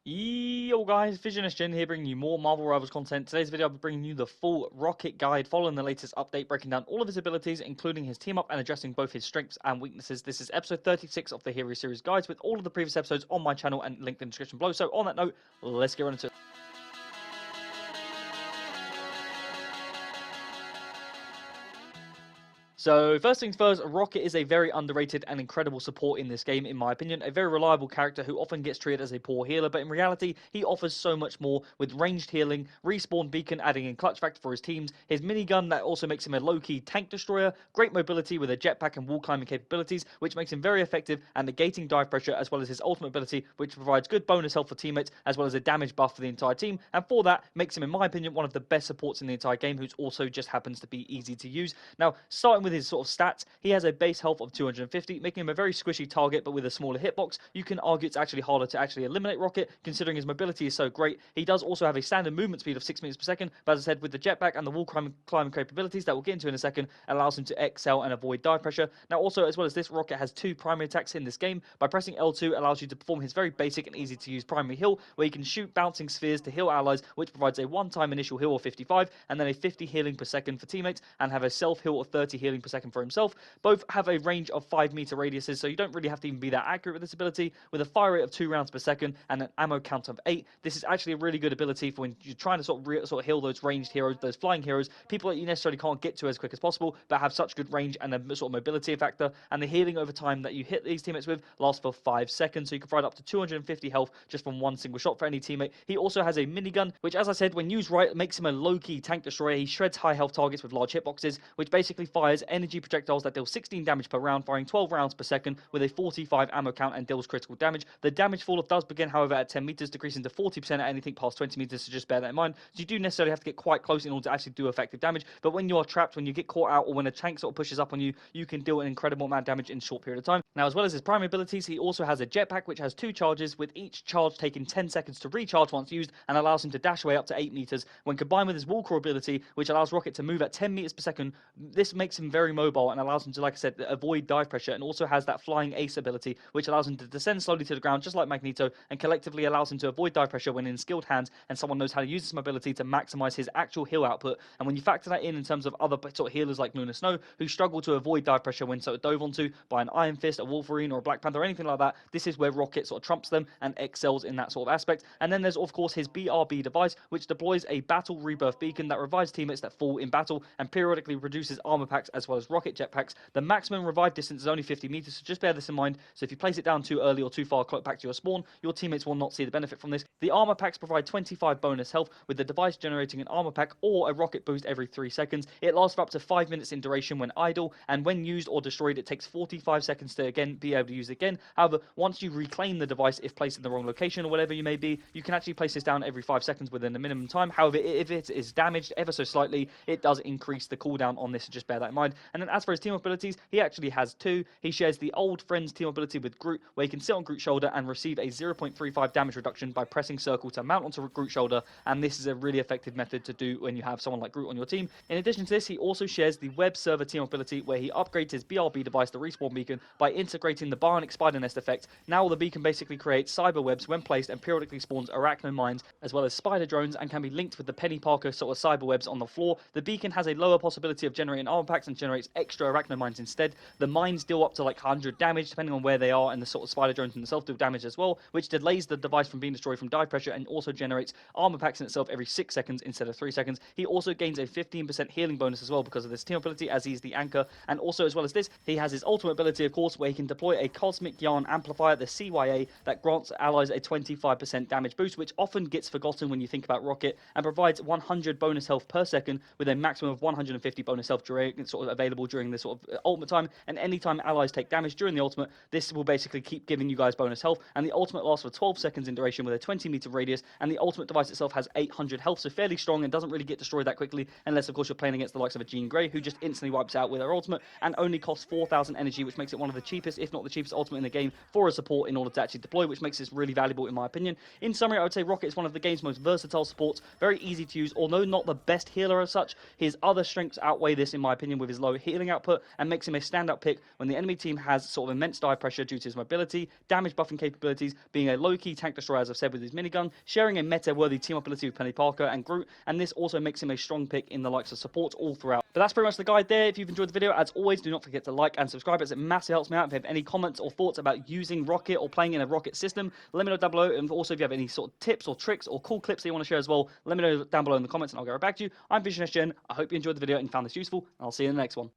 Yo guys, Visionist Jin here bringing you more Marvel Rivals content. Today's video I'll be bringing you the full Rocket guide following the latest update, breaking down all of his abilities, including his team up and addressing both his strengths and weaknesses. This is episode 36 of the Hero Series guides with all of the previous episodes on my channel and linked in the description below. So on that note, let's get right into it. So first things first, Rocket is a very underrated and incredible support in this game, in my opinion. A very reliable character who often gets treated as a poor healer, but in reality, he offers so much more with ranged healing, respawn beacon adding in clutch factor for his teams, his minigun that also makes him a low-key tank destroyer, great mobility with a jetpack and wall climbing capabilities, which makes him very effective and negating dive pressure, as well as his ultimate ability, which provides good bonus health for teammates, as well as a damage buff for the entire team, and for that, makes him, in my opinion, one of the best supports in the entire game, who's also just happens to be easy to use. Now, starting with his sort of stats, he has a base health of 250, making him a very squishy target, but with a smaller hitbox. You can argue it's actually harder to actually eliminate Rocket, considering his mobility is so great. He does also have a standard movement speed of 6 meters per second, but as I said, with the jetpack and the wall climbing capabilities that we'll get into in a second, allows him to excel and avoid dive pressure. Now, also, as well as this, Rocket has two primary attacks in this game. By pressing L2 allows you to perform his very basic and easy to use primary heal, where you can shoot bouncing spheres to heal allies, which provides a one-time initial heal of 55, and then a 50 healing per second for teammates, and have a self-heal of 30 healing per second for himself. Both have a range of 5 meter radiuses, so you don't really have to even be that accurate with this ability. With a fire rate of 2 rounds per second and an ammo count of 8, this is actually a really good ability for when you're trying to sort of heal those ranged heroes, those flying heroes, people that you necessarily can't get to as quick as possible, but have such good range and a sort of mobility factor. And the healing over time that you hit these teammates with lasts for 5 seconds, so you can provide up to 250 health just from one single shot for any teammate. He also has a minigun, which, as I said, when used right, makes him a low-key tank destroyer. He shreds high health targets with large hitboxes, which basically fires energy projectiles that deal 16 damage per round, firing 12 rounds per second with a 45 ammo count and deals critical damage. The damage fall off does begin, however, at 10 meters, decreasing to 40% at anything past 20 meters, so just bear that in mind. So you do necessarily have to get quite close in order to actually do effective damage, but when you are trapped, when you get caught out, or when a tank sort of pushes up on you, you can deal an incredible amount of damage in a short period of time. Now, as well as his primary abilities, he also has a jetpack, which has 2 charges, with each charge taking 10 seconds to recharge once used, and allows him to dash away up to 8 meters. When combined with his wall crawl ability, which allows Rocket to move at 10 meters per second, this makes him very mobile and allows him to, like I said, avoid dive pressure, and also has that flying ace ability, which allows him to descend slowly to the ground, just like Magneto, and collectively allows him to avoid dive pressure when in skilled hands, and someone knows how to use this mobility to maximize his actual heal output. And when you factor that in terms of other sort of healers like Luna Snow, who struggle to avoid dive pressure when sort of dove onto by an Iron Fist, a Wolverine, or a Black Panther, or anything like that, this is where Rocket sort of trumps them and excels in that sort of aspect. And then there's, of course, his BRB device, which deploys a battle rebirth beacon that revives teammates that fall in battle and periodically reduces armor packs as well as rocket jetpacks. The maximum revive distance is only 50 meters, so just bear this in mind. So if you place it down too early or too far back to your spawn, your teammates will not see the benefit from this. The armor packs provide 25 bonus health, with the device generating an armor pack or a rocket boost every 3 seconds. It lasts for up to 5 minutes in duration when idle, and when used or destroyed, it takes 45 seconds to again be able to use it again. However, once you reclaim the device, if placed in the wrong location or whatever you may be, you can actually place this down every 5 seconds within the minimum time. However, if it is damaged ever so slightly, it does increase the cooldown on this, so just bear that in mind. And then as for his team abilities, he actually has 2. He shares the old friends team ability with Groot, where he can sit on Groot's shoulder and receive a 0.35 damage reduction by pressing circle to mount onto Groot's shoulder, and this is a really effective method to do when you have someone like Groot on your team. In addition to this, he also shares the web server team ability, where he upgrades his BRB device, the respawn beacon, by integrating the bionic spider nest effect. Now the beacon basically creates cyber webs when placed and periodically spawns arachno mines as well as spider drones, and can be linked with the Penny Parker sort of cyber webs on the floor. The beacon has a lower possibility of generating armor packs and generates extra arachno mines instead. The mines deal up to like 100 damage depending on where they are, and the sort of spider drones themselves do damage as well, which delays the device from being destroyed from dive pressure, and also generates armor packs in itself every 6 seconds instead of 3 seconds. He also gains a 15% healing bonus as well because of this team ability, as he's the anchor. And also, as well as this, he has his ultimate ability, of course, where he can deploy a Cosmic Yarn Amplifier, the CYA, that grants allies a 25% damage boost, which often gets forgotten when you think about Rocket, and provides 100 bonus health per second, with a maximum of 150 bonus health during, sort of available during the sort of ultimate time. And anytime allies take damage during the ultimate, this will basically keep giving you guys bonus health. And the ultimate lasts for 12 seconds in duration with a 20 meter radius, and the ultimate device itself has 800 health, so fairly strong and doesn't really get destroyed that quickly, unless of course you're playing against the likes of a Jean Grey, who just instantly wipes out with her ultimate, and only costs 4,000 energy, which makes it one of the cheapest, if not the cheapest ultimate in the game for a support in order to actually deploy, which makes this really valuable in my opinion. In summary, I would say Rocket is one of the game's most versatile supports, very easy to use. Although not the best healer as such, his other strengths outweigh this in my opinion, with his low healing output and makes him a standout pick when the enemy team has sort of immense dive pressure due to his mobility, damage buffing capabilities, being a low-key tank destroyer, as I've said, with his minigun, sharing a meta-worthy team-up ability with Penny Parker and Groot, and this also makes him a strong pick in the likes of support all throughout. But that's pretty much the guide there. If you've enjoyed the video, as always, do not forget to like and subscribe, as it massively helps me out. If you have any comments or thoughts about using Rocket or playing in a Rocket system, let me know down below. And also, if you have any sort of tips or tricks or cool clips that you want to share as well, let me know down below in the comments and I'll get right back to you. I'm Vision SGN. I hope you enjoyed the video and found this useful, and I'll see you in the next one.